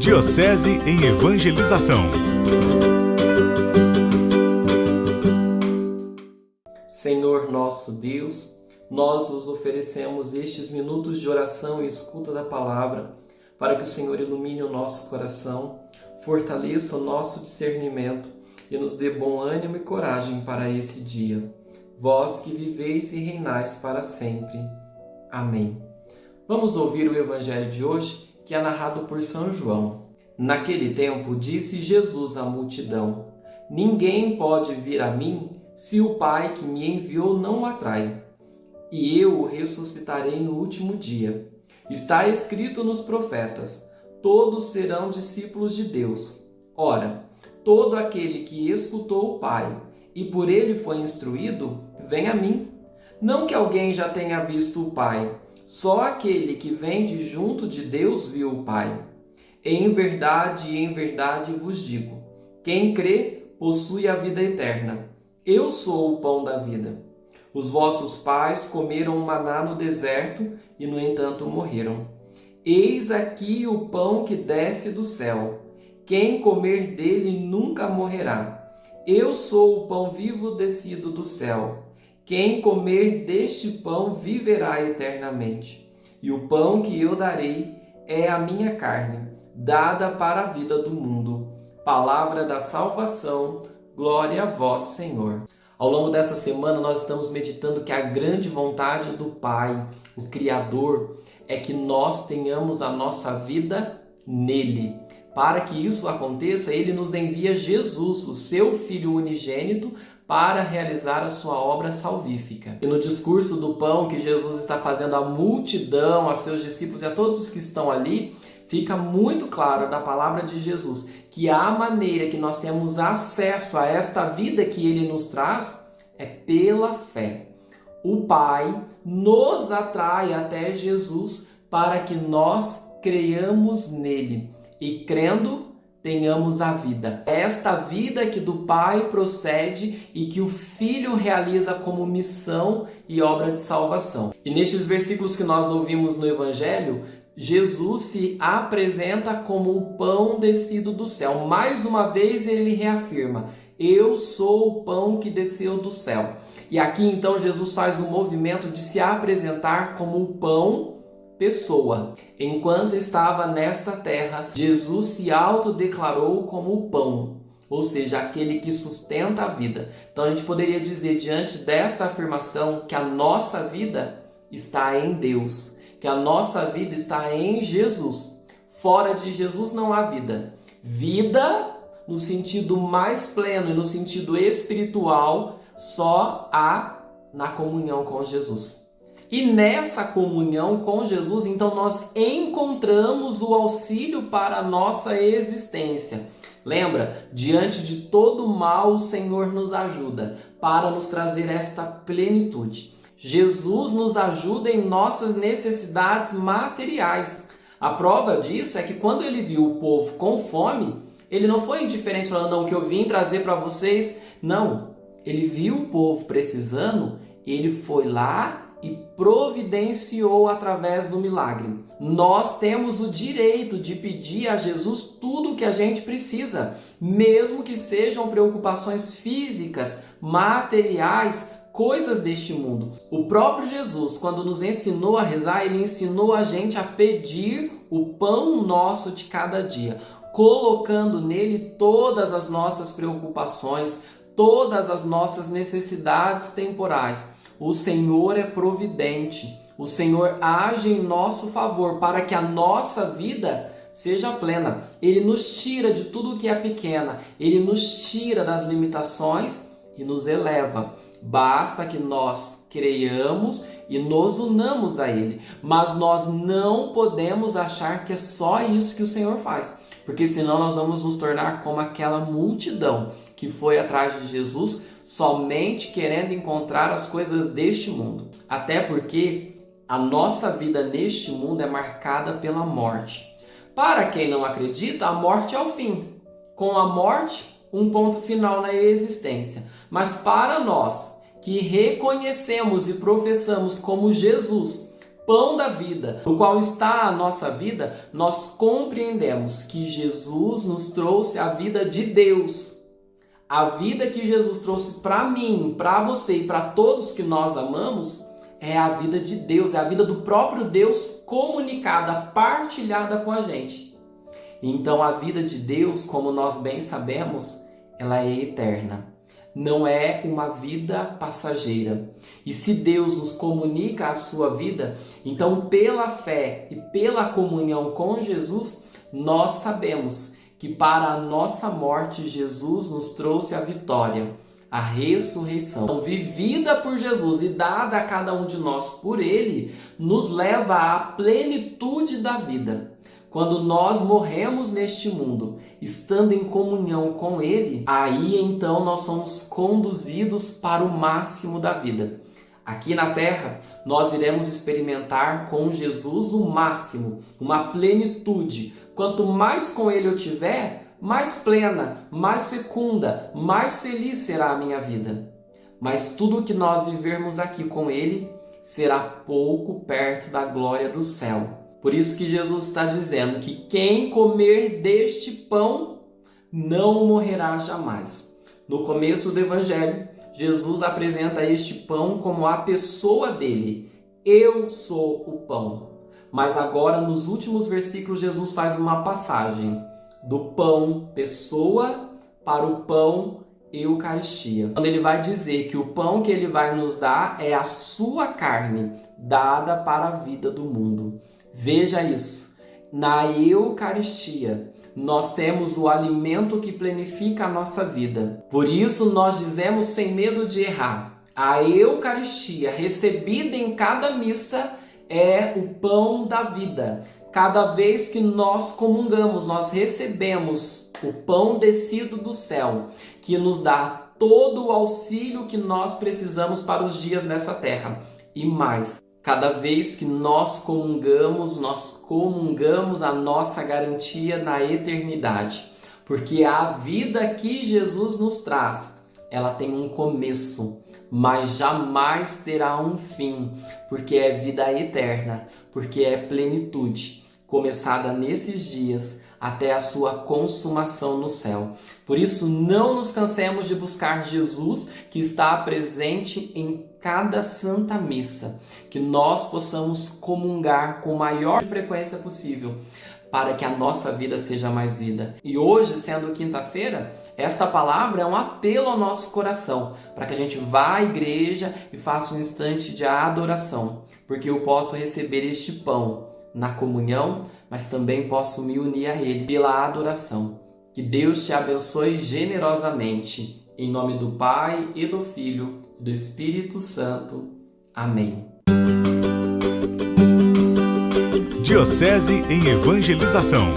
Diocese em Evangelização. Senhor nosso Deus, nós os oferecemos estes minutos de oração e escuta da palavra, para que o Senhor ilumine o nosso coração, fortaleça o nosso discernimento e nos dê bom ânimo e coragem para esse dia. Vós que viveis e reinais para sempre. Amém. Vamos ouvir o Evangelho de hoje, que é narrado por São João. Naquele tempo, disse Jesus à multidão: Ninguém pode vir a mim se o Pai que me enviou não o atrai, e eu o ressuscitarei no último dia. Está escrito nos profetas: todos serão discípulos de Deus. Ora, todo aquele que escutou o Pai e por ele foi instruído, vem a mim. Não que alguém já tenha visto o Pai, só aquele que vem de junto de Deus viu o Pai. Em verdade vos digo, quem crê possui a vida eterna. Eu sou o pão da vida. Os vossos pais comeram maná no deserto e, no entanto, morreram. Eis aqui o pão que desce do céu. Quem comer dele nunca morrerá. Eu sou o pão vivo descido do céu. Quem comer deste pão viverá eternamente. E o pão que eu darei é a minha carne, dada para a vida do mundo. Palavra da salvação, glória a vós, Senhor. Ao longo dessa semana nós estamos meditando que a grande vontade do Pai, o Criador, é que nós tenhamos a nossa vida nele. Para que isso aconteça, ele nos envia Jesus, o seu Filho unigênito, para realizar a sua obra salvífica. E no discurso do pão que Jesus está fazendo à multidão, a seus discípulos e a todos os que estão ali, fica muito claro na palavra de Jesus que a maneira que nós temos acesso a esta vida que ele nos traz é pela fé. O Pai nos atrai até Jesus para que nós creiamos nele e, crendo, tenhamos a vida. É esta vida que do Pai procede e que o Filho realiza como missão e obra de salvação. E nestes versículos que nós ouvimos no Evangelho, Jesus se apresenta como o pão descido do céu. Mais uma vez ele reafirma: eu sou o pão que desceu do céu. E aqui então Jesus faz o movimento de se apresentar como o pão pessoa. Enquanto estava nesta terra, Jesus se autodeclarou como o pão, ou seja, aquele que sustenta a vida. Então a gente poderia dizer, diante desta afirmação, que a nossa vida está em Deus, que a nossa vida está em Jesus. Fora de Jesus não há vida. Vida, no sentido mais pleno e no sentido espiritual, só há na comunhão com Jesus. E nessa comunhão com Jesus, então, nós encontramos o auxílio para a nossa existência. Lembra? Diante de todo mal, o Senhor nos ajuda para nos trazer esta plenitude. Jesus nos ajuda em nossas necessidades materiais. A prova disso é que quando ele viu o povo com fome, ele não foi indiferente falando, não, que eu vim trazer para vocês. Não, ele viu o povo precisando, ele foi lá e providenciou através do milagre. Nós temos o direito de pedir a Jesus tudo o que a gente precisa, mesmo que sejam preocupações físicas, materiais, coisas deste mundo. O próprio Jesus, quando nos ensinou a rezar, ele ensinou a gente a pedir o pão nosso de cada dia, colocando nele todas as nossas preocupações, todas as nossas necessidades temporais. O Senhor é providente, o Senhor age em nosso favor para que a nossa vida seja plena. Ele nos tira de tudo que é pequena, ele nos tira das limitações e nos eleva. Basta que nós creiamos e nos unamos a Ele. Mas nós não podemos achar que é só isso que o Senhor faz, porque senão nós vamos nos tornar como aquela multidão que foi atrás de Jesus somente querendo encontrar as coisas deste mundo. Até porque a nossa vida neste mundo é marcada pela morte. Para quem não acredita, a morte é o fim. Com a morte, um ponto final na existência. Mas para nós que reconhecemos e professamos como Jesus pão da vida, no qual está a nossa vida, nós compreendemos que Jesus nos trouxe a vida de Deus. A vida que Jesus trouxe para mim, para você e para todos que nós amamos, é a vida de Deus, é a vida do próprio Deus comunicada, partilhada com a gente. Então a vida de Deus, como nós bem sabemos, ela é eterna. Não é uma vida passageira. E se Deus nos comunica a sua vida, então pela fé e pela comunhão com Jesus, nós sabemos que para a nossa morte Jesus nos trouxe a vitória, a ressurreição. Vivida por Jesus e dada a cada um de nós por Ele, nos leva à plenitude da vida. Quando nós morremos neste mundo, estando em comunhão com Ele, aí então nós somos conduzidos para o máximo da vida. Aqui na Terra, nós iremos experimentar com Jesus o máximo, uma plenitude. Quanto mais com Ele eu tiver, mais plena, mais fecunda, mais feliz será a minha vida. Mas tudo que nós vivermos aqui com Ele será pouco perto da glória do céu. Por isso que Jesus está dizendo que quem comer deste pão não morrerá jamais. No começo do Evangelho, Jesus apresenta este pão como a pessoa dele. Eu sou o pão. Mas agora, nos últimos versículos, Jesus faz uma passagem do pão, pessoa, para o pão, Eucaristia. Quando ele vai dizer que o pão que ele vai nos dar é a sua carne, dada para a vida do mundo. Veja isso, na Eucaristia nós temos o alimento que planifica a nossa vida. Por isso nós dizemos sem medo de errar, a Eucaristia recebida em cada missa é o pão da vida. Cada vez que nós comungamos, nós recebemos o pão descido do céu, que nos dá todo o auxílio que nós precisamos para os dias nessa terra e mais. Cada vez que nós comungamos a nossa garantia na eternidade. Porque a vida que Jesus nos traz, ela tem um começo, mas jamais terá um fim. Porque é vida eterna, porque é plenitude, começada nesses dias até a sua consumação no céu. Por isso, não nos cansemos de buscar Jesus, que está presente em cada Santa Missa, que nós possamos comungar com a maior frequência possível, para que a nossa vida seja mais vida. E hoje, sendo quinta-feira, esta palavra é um apelo ao nosso coração, para que a gente vá à igreja e faça um instante de adoração, porque eu posso receber este pão na comunhão, mas também posso me unir a Ele pela adoração. Que Deus te abençoe generosamente. Em nome do Pai, e do Filho, e do Espírito Santo. Amém. Diocese em Evangelização.